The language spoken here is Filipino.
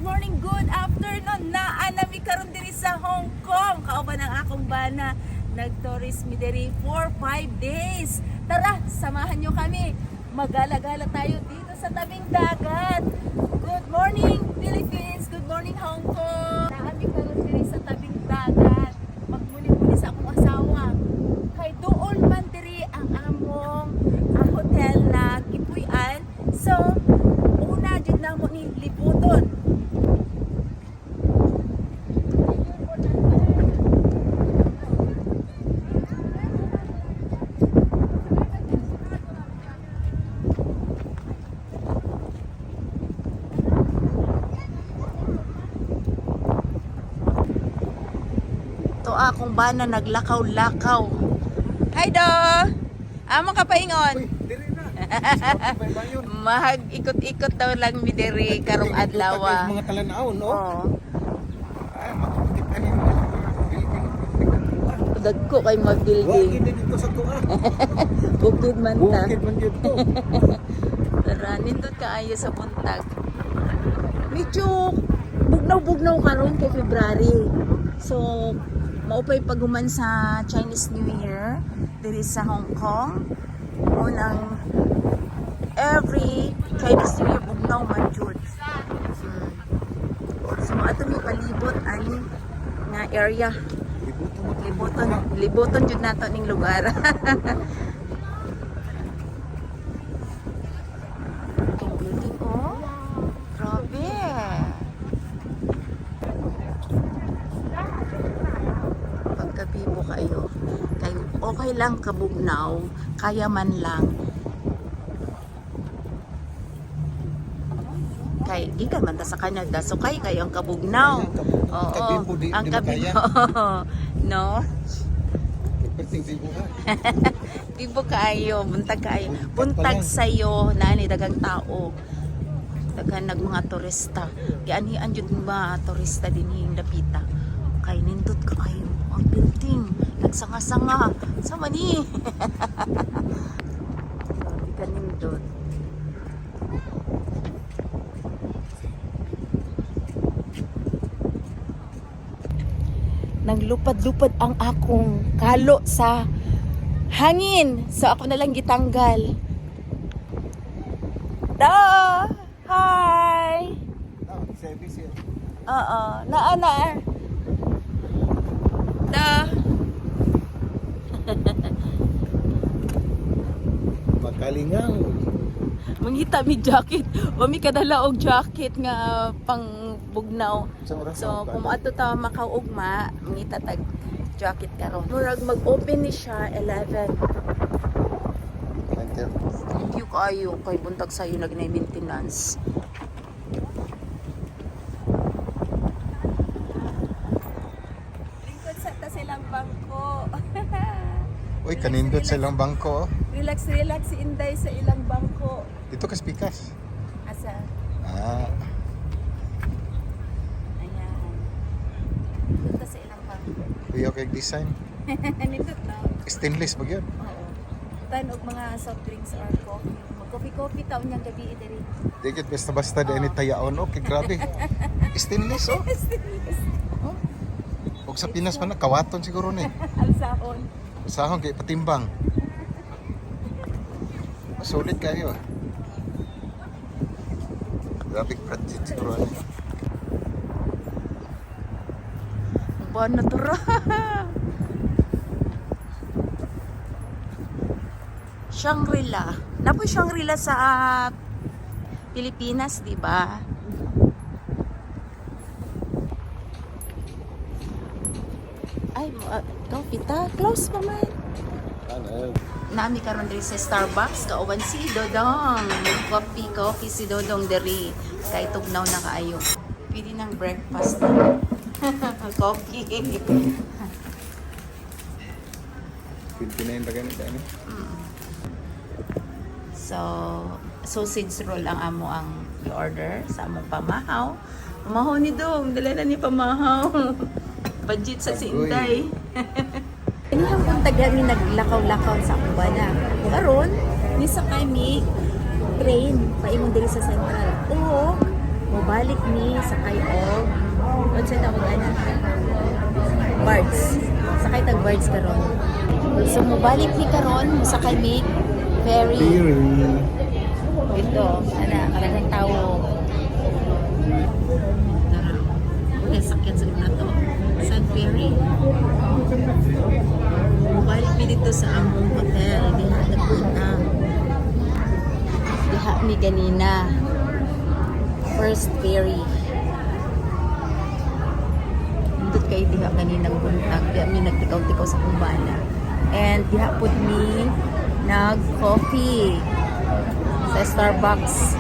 morning, good afternoon. Naanami karon diri sa Hong Kong. Kauban ang akong bana. Nag-tourist mi diri for 5 days. Tara, samahan nyo kami. Magala-gala tayo dito sa tabing dagat. Good morning, Philippines. Good morning, Hong Kong. Naanami karon diri sa tabing dagat. Magmuli-muli sa akong asawa. Kay doon man diri ang among hotel na Kipuy-an. So, una jud namo ni libuton. To akong bana naglakaw-lakaw. Hi do. Amo ka paingon. Diri na. Mahag ikot-ikot daw lang mi diri karong adlaw. Mga talanaon, no? Oo. Ay, makikita niyo. Dagko kay mga Wagi building. din dito sa tuwa. Bukid man ta. Bukid man dito. Tara, nindot kaayo sa buntag. Medyo bugnaw-bugnaw karon kay February. So, maupay paguman sa Chinese New Year diri sa Hong Kong. Unang every Chinese New Year bugnaw man jud. So, ato mi palibot ani nga area. Libuton jud nato ning lugar. Yung building, oh. Grabe. Pagkabibo kayo, okay lang kabugnaw, kaya man lang. Kay gikan man ta sa Canada, so kay ang kabugnaw. Oo, Kabibo, di ang makaya. kabibo. No? Perting bibo ha. Bibo kayo, buntag kayo. Buntag sayo, nani dagang tao. Dagan nag mga turista. Gianhian jud mga turista dinhi dapita. Kay nindot kayo ang building. Nagsanga-sanga. Sa mani. Sabi ka nindot. Naglupad-lupad ang akong kalo sa hangin. So ako na lang gitanggal. Da! Hi! Service yan. Oo. Na. Da! Makalingaw. Mangita mi jacket. O mi kadala og jacket nga pang bugnaw. So kung ato ta makaugma, mangita tag jacket karon. Murag mag-open ni siya 11. Thank you kayo kay buntag sayo nagnay maintenance. Lingkod sa ta silang bangko. Uy, kanindot silang bangko. Relax si Inday sa ilang bangko. Dito ka spikas. Asa? Ah, Ayan. Dito sa ilang bangko. uyaw kay design. Nindot no? Stainless ba yun? Oo. Tanog mga soft drinks or coffee. Mag-coffee taon niyang gabi diri. Digit basta-basta din ni tayaon. Okay, grabe. Stainless, oh. Oh. Huwag sa Pinas pa na, kawaton siguro ni. Alsahon. Sahong kay patimbang. Sulit kayo. Grabe project siguro ni. Buwan na tura. Shangri-La. Napoy Shangri-La sa Pilipinas, di ba? Ay, coffee ta. Close pa man. Ano? Nami karon diri sa Starbucks, kauban si Dodong. Coffee si Dodong diri. Kay tugnaw na kaayo. Pili ng breakfast. Coffee. Pinayin ba ganito? So, sausage roll ang amo ang i-order sa among pamahaw. Pamahaw ni Dong, dala na ni pamahaw. Budget sa Sinday. Inihang punta gani naglakaw-lakaw sa akong bana. Karon, ni sa kami train paingon diri sa Central. Oo. Mubalik ni sakay og what's sa tawag ana? Birds. Sakay tag birds karon. So mubalik ni karon sakay mi ferry. Ito, ana kalagang tawo. Tara. Okay, sakyan sa na to. San ferry. Mubalik mi dito sa among hotel. Diha nagpunta. Diha mi ganina. First ferry. Dito kay diha kaninang buntag. Diha mi nagtikaw-tikaw sa kumbana. And diha pud mi nag-coffee sa Starbucks.